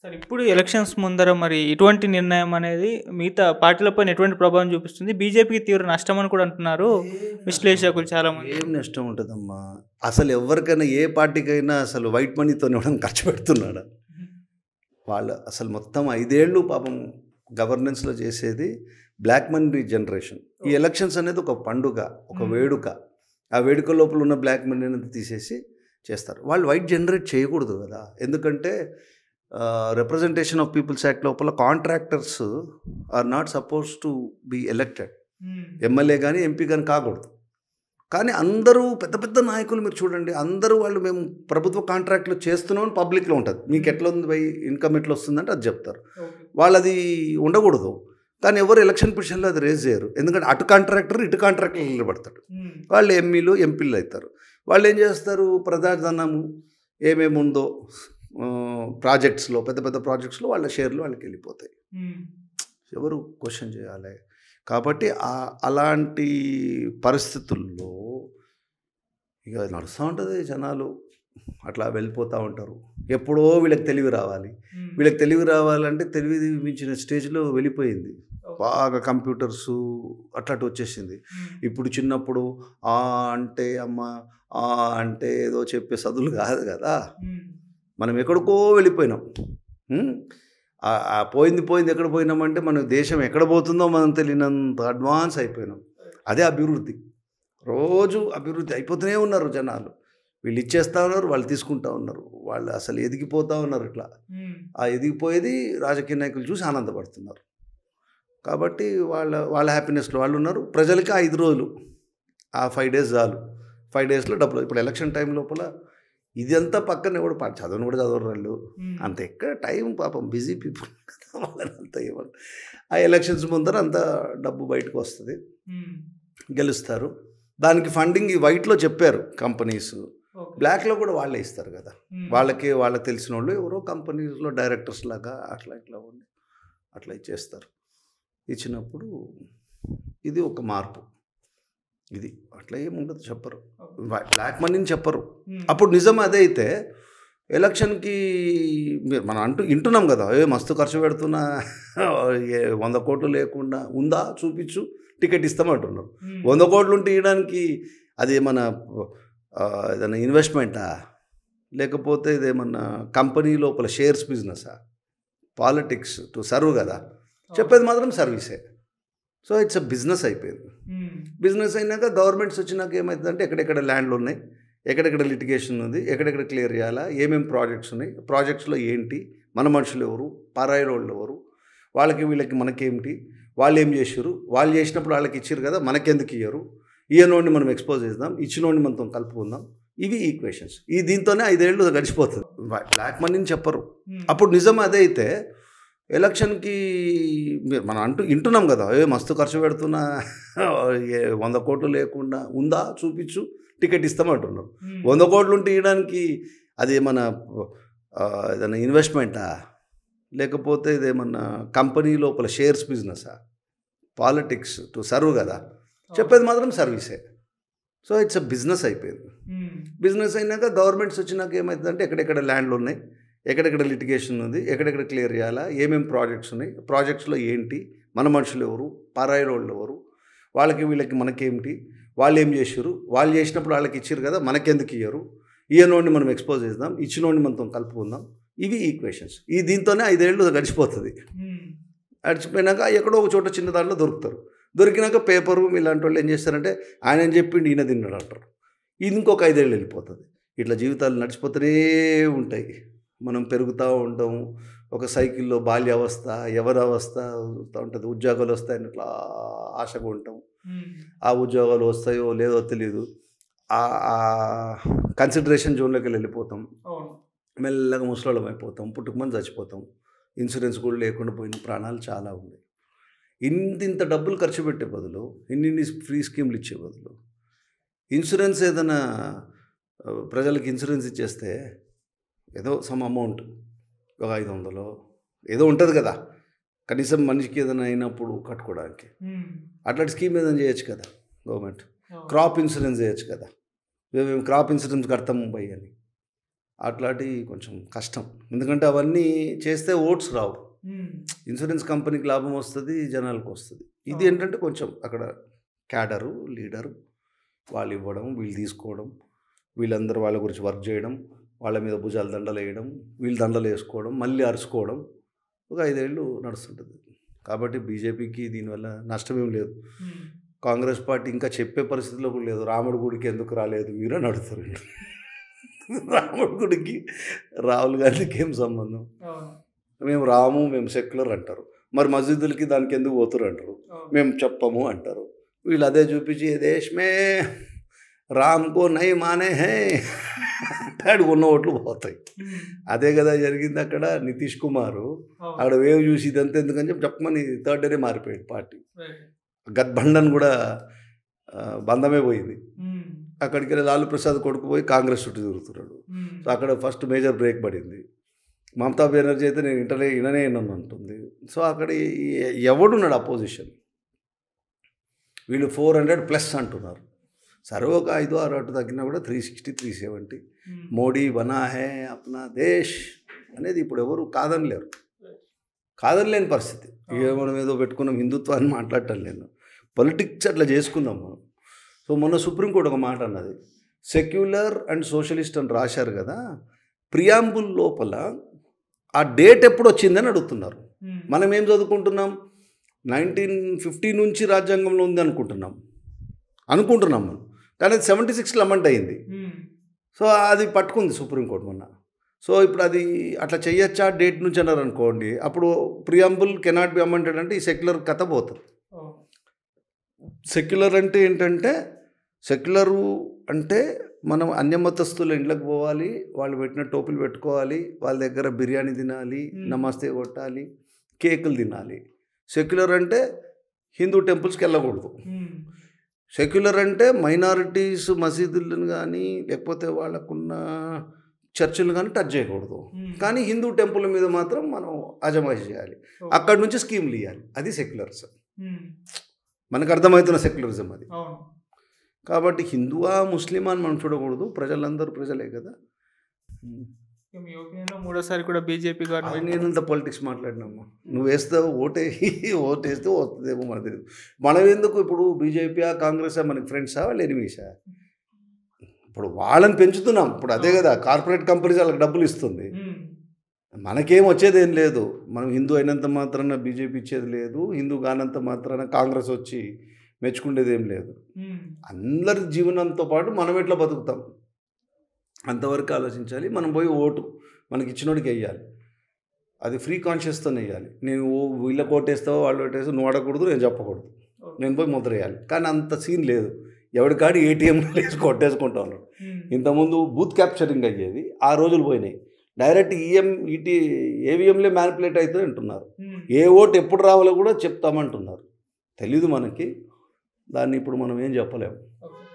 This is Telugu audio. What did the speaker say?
సార్ ఇప్పుడు ఎలక్షన్స్ ముందర మరి ఇటువంటి నిర్ణయం అనేది మిగతా పార్టీలపైన ఎటువంటి ప్రభావం చూపిస్తుంది? బీజేపీకి తీవ్ర నష్టం అని కూడా అంటున్నారు విశ్లేషకులు చాలామంది. ఏం నష్టం ఉంటుందమ్మా? అసలు ఎవరికైనా ఏ పార్టీకైనా అసలు వైట్ మనీతో ఎవడైనా ఖర్చు పెడుతున్నాడా? వాళ్ళు అసలు మొత్తం 5 ఏళ్ళు పాపం గవర్నెన్స్లో చేసేది బ్లాక్ మనీ జనరేషన్. ఈ ఎలక్షన్స్ అనేది ఒక పండుగ, ఒక వేడుక. ఆ వేడుక లోపల ఉన్న బ్లాక్ మనీ అనేది తీసేసి చేస్తారు. వాళ్ళు వైట్ జనరేట్ చేయకూడదు కదా. ఎందుకంటే రిప్రజెంటేషన్ ఆఫ్ పీపుల్స్ యాక్ట్ లోపల contractors are not suppose to be elected. MLA కానీ ఎంపీ కానీ కాకూడదు. కానీ అందరూ పెద్ద పెద్ద నాయకులు మీరు చూడండి, అందరూ వాళ్ళు మేము ప్రభుత్వ కాంట్రాక్ట్లు చేస్తున్నామని పబ్లిక్లో ఉంటుంది. మీకు ఎట్లా ఉంది బై ఇన్కమ్ ఎట్లా వస్తుందంటే అది చెప్తారు. వాళ్ళది ఉండకూడదు. కానీ ఎవరు ఎలక్షన్ పొజిషన్లో అది రేజ్ చేయరు. ఎందుకంటే అటు కాంట్రాక్టర్ ఇటు కాంట్రాక్టర్ నిలబడతాడు. వాళ్ళు ఎమ్మెల్యేలు ఎంపీలు అవుతారు. వాళ్ళు ఏం చేస్తారు? ప్రజాధనము ఏమేమి ఉందో ప్రాజెక్ట్స్లో, పెద్ద పెద్ద ప్రాజెక్ట్స్లో వాళ్ళ షేర్లు వాళ్ళకి వెళ్ళిపోతాయి. ఎవరు క్వశ్చన్ చేయాలి? కాబట్టి అలాంటి పరిస్థితుల్లో ఇక నడుస్తూ ఉంటుంది. జనాలు అట్లా వెళ్ళిపోతూ ఉంటారు. ఎప్పుడో వీళ్ళకి తెలివి రావాలి. వీళ్ళకి తెలివి రావాలంటే తెలివి మించిన స్టేజ్లో వెళ్ళిపోయింది. బాగా కంప్యూటర్స్ అట్లాంటి వచ్చేసింది. ఇప్పుడు చిన్నప్పుడు అంటే అమ్మ అంటే ఏదో చెప్పే చదువులు కాదు కదా. మనం ఎక్కడికో వెళ్ళిపోయినాం. పోయింది ఎక్కడ పోయినామంటే మన దేశం ఎక్కడ పోతుందో మనం తెలియనంత అడ్వాన్స్ అయిపోయినాం. అదే అభివృద్ధి. రోజు అభివృద్ధి అయిపోతూనే ఉన్నారు జనాలు. వీళ్ళు ఇచ్చేస్తూ ఉన్నారు, వాళ్ళు తీసుకుంటూ ఉన్నారు. వాళ్ళు అసలు ఎదిగిపోతూ ఉన్నారు. ఇట్లా ఆ ఎదిగిపోయేది రాజకీయ నాయకులు చూసి ఆనందపడుతున్నారు. కాబట్టి వాళ్ళ హ్యాపీనెస్లో వాళ్ళు ఉన్నారు. ప్రజలకి 5 రోజులు, ఆ 5 days చాలు. 5 daysలో డబ్బులు. ఇప్పుడు ఎలక్షన్ టైం లోపల ఇదంతా పక్కన ఎవడు చదవను కూడా చదవరు వాళ్ళు. అంత ఎక్కడ టైం పాపం బిజీ పీపుల్ అంత ఇవ్వండి. ఆ ఎలక్షన్స్ ముందర అంత డబ్బు బయటకు వస్తుంది, గెలుస్తారు. దానికి ఫండింగ్ ఈ వైట్లో చెప్పారు కంపెనీస్. బ్లాక్లో కూడా వాళ్ళే ఇస్తారు కదా. వాళ్ళకి తెలిసిన వాళ్ళు ఎవరో కంపెనీస్లో డైరెక్టర్స్ లాగా ఇట్లా ఉండి అట్లా ఇచ్చేస్తారు. ఇచ్చినప్పుడు ఇది ఒక మార్పు. ఇది అట్లా ఏముండదు, చెప్పరు. బ్లాక్ మనీని చెప్పరు. అప్పుడు నిజం అదే అయితే ఎలక్షన్కి మనం వింటున్నాం కదా, మస్తు ఖర్చు పెడుతున్నా 100 కోట్లు లేకుండా ఉందా చూపించు, టికెట్ ఇస్తామంటున్నారు. 100 కోట్లు ఉంటే ఇవ్వడానికి అది మన ఏదైనా ఇన్వెస్ట్మెంటా, లేకపోతే ఇదేమన్నా కంపెనీ లోపల షేర్స్ బిజినెసా? పాలిటిక్స్ టు సర్వ్ కదా. చెప్పేది మాత్రం సర్వీసే. సో ఇట్స్ అ బిజినెస్ అయిపోయింది. బిజినెస్ అయినాక గవర్నమెంట్స్ వచ్చినాక ఏమవుతుందంటే ఎక్కడెక్కడ ల్యాండ్లు ఉన్నాయి, ఎక్కడెక్కడ లిటిగేషన్ ఉంది, ఎక్కడెక్కడ క్లియర్ చేయాలా, ఏమేమి ప్రాజెక్ట్స్ ఉన్నాయి, ప్రాజెక్ట్స్లో ఏంటి, మన మనుషులు ఎవరు, పరాయి వాళ్ళు ఎవరు, వాళ్ళకి వీళ్ళకి మనకేమిటి, వాళ్ళు ఏం చేసారు, వాళ్ళు చేసినప్పుడు వాళ్ళకి ఇచ్చారు కదా మనకెందుకు ఇయ్యరు, ఈయనోడిని మనం ఎక్స్పోజ్ చేద్దాం, ఇచ్చినోడిని మనతో కలుపుకుందాం. ఇవి ఈక్వేషన్స్. దీంతోనే 5 ఏళ్ళు గడిచిపోతుంది. బ్లాక్ మనీని చెప్పరు. అప్పుడు నిజం అదే అయితే ఎలక్షన్కి మనం వింటున్నాం కదా, మస్తు ఖర్చు పెడుతున్నా 100 కోట్లు లేకుండా ఉందా చూపించు, టికెట్ ఇస్తామంటున్నారు. 100 కోట్లు ఉంటే ఇవ్వడానికి అది మన ఏదైనా ఇన్వెస్ట్మెంటా, లేకపోతే ఇదేమన్నా కంపెనీ లోపల షేర్స్ బిజినెసా? పాలిటిక్స్ టు సర్వ్ కదా. చెప్పేది మాత్రం సర్వీసే. సో ఇట్స్ అ బిజినెస్ అయిపోయింది. బిజినెస్ అయినాక గవర్నమెంట్స్ వచ్చినాక ఏమవుతుందంటే ఎక్కడెక్కడ ల్యాండ్లు ఉన్నాయి, ఎక్కడెక్కడ లిటిగేషన్ ఉంది, ఎక్కడెక్కడ క్లియర్ చేయాలా, ఏమేమి ప్రాజెక్ట్స్ ఉన్నాయి, ప్రాజెక్ట్స్లో ఏంటి, మన మనుషులు ఎవరు, పరాయి వాళ్ళు ఎవరు, వాళ్ళకి వీళ్ళకి మనకేమిటి, వాళ్ళు ఏం చేసారు, వాళ్ళు చేసినప్పుడు వాళ్ళకి ఇచ్చారు కదా మనకెందుకు ఇయ్యరు, ఈయనోడిని మనం ఎక్స్పోజ్ చేద్దాం, ఇచ్చినోడిని మనతో కలుపుకుందాం. ఇవి ఈక్వేషన్స్. దీంతోనే 5 ఏళ్ళు గడిచిపోతుంది. గడిచిపోయినాక ఎక్కడో ఒక చోట చిన్న దాంట్లో దొరుకుతారు. దొరికినాక పేపరు ఇలాంటి వాళ్ళు ఏం చేస్తారంటే ఆయన చెప్పిండు ఈయన తిన్నాడు అంటారు. ఇది ఇంకొక 5 ఏళ్ళు వెళ్ళిపోతుంది. ఇట్లా జీవితాలు నడిచిపోతూనే ఉంటాయి. మనం పెరుగుతూ ఉంటాం. ఒక సైకిల్లో బాల్యావస్థ, యవనావస్థ ఉంటుంది, ఉద్యోగాలు వస్తాయని ఇట్లా ఆశగా ఉంటాం. ఆ ఉద్యోగాలు వస్తాయో లేదో తెలియదు. ఆ కన్సిడరేషన్ జోన్లోకి వెళ్ళిపోతాం. మెల్లగా ముసలోళ్ళం అయిపోతాం, పుట్టుకమని చచ్చిపోతాం. ఇన్సూరెన్స్ కూడా లేకుండా పోయిన ప్రాణాలు చాలా ఉన్నాయి. ఇంత డబ్బులు ఖర్చు పెట్టే బదులు, ఇన్ని ఫ్రీ స్కీమ్లు ఇచ్చే బదులు ఇన్సూరెన్స్ ఏదైనా ప్రజలకు ఇన్సూరెన్స్ ఇచ్చేస్తే ఏదో సమ్ అమౌంట్, ఒక 500 ఏదో ఉంటుంది కదా, కనీసం మనిషికి ఏదైనా అయినప్పుడు కట్టుకోవడానికి. అట్లాంటి స్కీమ్ ఏదైనా చేయొచ్చు కదా గవర్నమెంట్. క్రాప్ ఇన్సూరెన్స్ చేయొచ్చు కదా. మేము క్రాప్ ఇన్సూరెన్స్ కడతాం బై అని. అట్లాంటివి కొంచెం కష్టం. ఎందుకంటే అవన్నీ చేస్తే ఓట్స్ రావు. ఇన్సూరెన్స్ కంపెనీకి లాభం వస్తుంది, జనాలకు వస్తుంది. ఇది ఏంటంటే కొంచెం అక్కడ క్యాడరు లీడరు వాళ్ళు ఇవ్వడం, వీళ్ళు తీసుకోవడం, వీళ్ళందరూ వాళ్ళ గురించి వర్క్ చేయడం, వాళ్ళ మీద భుజాలు దండలు వేయడం, వీళ్ళు దండలు వేసుకోవడం, మళ్ళీ అరుచుకోవడం, ఒక 5 ఏళ్ళు నడుస్తుంటుంది. కాబట్టి బీజేపీకి దీనివల్ల నష్టమేం లేదు. కాంగ్రెస్ పార్టీ ఇంకా చెప్పే పరిస్థితిలో కూడా లేదు. రాముడి గుడికి ఎందుకు రాలేదు మీరు అని అడుగుతారు. రాముడి గుడికి రాహుల్ గాంధీకి ఏం సంబంధం? మేము రాము, మేము సెక్యులర్ అంటారు. మరి మసీదులకి దానికి ఎందుకు పోతురు అంటారు. మేము చెప్పము అంటారు. వీళ్ళు అదే చూపించి ఏ దేశమే రామ్కో నై మానే హే అంటాడు, ఉన్న ఓట్లు పోతాయి. అదే కదా జరిగింది అక్కడ. నితీష్ కుమార్ అక్కడ వేవ్ చూసి ఇదంతా ఎందుకని చెప్పమని 3rd డేనే మారిపోయాడు పార్టీ. గత్బంధన్ కూడా బంధమే పోయింది. అక్కడికి వెళ్ళి లాలూ ప్రసాద్ కొడుకు పోయి కాంగ్రెస్ చుట్టూ తిరుగుతున్నాడు. సో అక్కడ ఫస్ట్ మేజర్ బ్రేక్ పడింది. మమతా బెనర్జీ అయితే నేను విననే అంటుంది. సో అక్కడ ఎవడున్నాడు అపోజిషన్? వీళ్ళు 400+ అంటున్నారు. సరే ఒక 5-6 అటు తగ్గినా కూడా 360, 370. మోడీ బనా హే అప్నా దేశ్ అనేది ఇప్పుడు ఎవరు కాదనలేని పరిస్థితి. ఇక మనం ఏదో పెట్టుకున్నాం హిందుత్వాన్ని మాట్లాడటం లేదు. పొలిటిక్స్ అట్లా చేసుకున్నాం మనం. సో మొన్న సుప్రీంకోర్టు ఒక మాట అన్నది, సెక్యులర్ అండ్ సోషలిస్ట్ అని రాశారు కదా, ప్రియాంబుల్ లోపల ఆ డేట్ ఎప్పుడు వచ్చిందని అడుగుతున్నారు. మనం ఏం చదువుకుంటున్నాం? 1950 నుంచి రాజ్యాంగంలో ఉంది అనుకుంటున్నాం మనం. కానీ అది 76లో అమెండ్ అయింది. సో అది పట్టుకుంది సుప్రీంకోర్టు మొన్న. సో ఇప్పుడు అది అట్లా చెయ్యొచ్చా డేట్ నుంచి అన్నారు అనుకోండి, అప్పుడు ప్రియాంబుల్ కెనాట్ బి అమెండెడ్ అంటే ఈ సెక్యులర్ కథ పోతుంది. సెక్యులర్ అంటే ఏంటంటే, సెక్యులరు అంటే మనం అన్యమతస్తుల ఇంట్లోకి పోవాలి, వాళ్ళు పెట్టిన టోపీలు పెట్టుకోవాలి, వాళ్ళ దగ్గర బిర్యానీ తినాలి, నమస్తే కొట్టాలి, కేకులు తినాలి. సెక్యులర్ అంటే హిందూ టెంపుల్స్కి వెళ్ళకూడదు. సెక్యులర్ అంటే మైనారిటీస్ మసీదులను కానీ లేకపోతే వాళ్ళకున్న చర్చిలు కానీ టచ్ చేయకూడదు. కానీ హిందూ టెంపుల్ మీద మాత్రం మనం అజమాయిషి చేయాలి, అక్కడి నుంచి స్కీమ్లు ఇవ్వాలి. అది సెక్యులరిజం. మనకు అర్థమవుతున్న సెక్యులరిజం అది. కాబట్టి హిందువా ముస్లిమా అని మనం చూడకూడదు. ప్రజలందరూ ప్రజలే కదా. మీ ఒపీనియన్లో మూడోసారి కూడా బీజేపీ గవర్నమెంట్? నేనంత పొలిటిక్స్ మాట్లాడినామ్మా. నువ్వు వేస్తావు, ఓటేస్తే వస్తుందేమో మనకు తెలియదు. మనం ఎందుకు ఇప్పుడు బీజేపీ కాంగ్రెసా మనకి ఫ్రెండ్సా వాళ్ళు ఎనిమీసా? ఇప్పుడు వాళ్ళని పెంచుతున్నాం. ఇప్పుడు అదే కదా, కార్పొరేట్ కంపెనీస్ వాళ్ళకి డబ్బులు ఇస్తుంది. మనకేం వచ్చేది ఏం లేదు. మనం హిందూ అయినంత మాత్రాన బీజేపీ ఇచ్చేది లేదు, హిందూ కానంత మాత్రాన కాంగ్రెస్ వచ్చి మెచ్చుకునేది ఏం లేదు. అందరి జీవనంతో పాటు మనం ఎట్లా బతుకుతాం అంతవరకు ఆలోచించాలి. మనం పోయి ఓటు మనకి ఇచ్చినోడికి వేయాలి. అది ఫ్రీ కాన్షియస్తోనే వేయాలి. నేను వీళ్ళ కోటేస్తావో వాళ్ళు ఓటేస్తావు, నువ్వు అడగకూడదు, నేను చెప్పకూడదు, నేను పోయి ముద్ర వేయాలి. కానీ అంత సీన్ లేదు. ఎవరికాడి ఏటీఎంలో వేసి కొట్టేసుకుంటా ఉన్నాడు. ఇంతకుముందు బూత్ క్యాప్చరింగ్ అయ్యేది, ఆ రోజులు పోయినాయి. డైరెక్ట్ ఏవిఎంలే మ్యానిపులేట్ అవుతుంది అంటున్నారు. ఏ ఓటు ఎప్పుడు రావాలో కూడా చెప్తామంటున్నారు. తెలీదు మనకి. దాన్ని ఇప్పుడు మనం ఏం చెప్పలేము.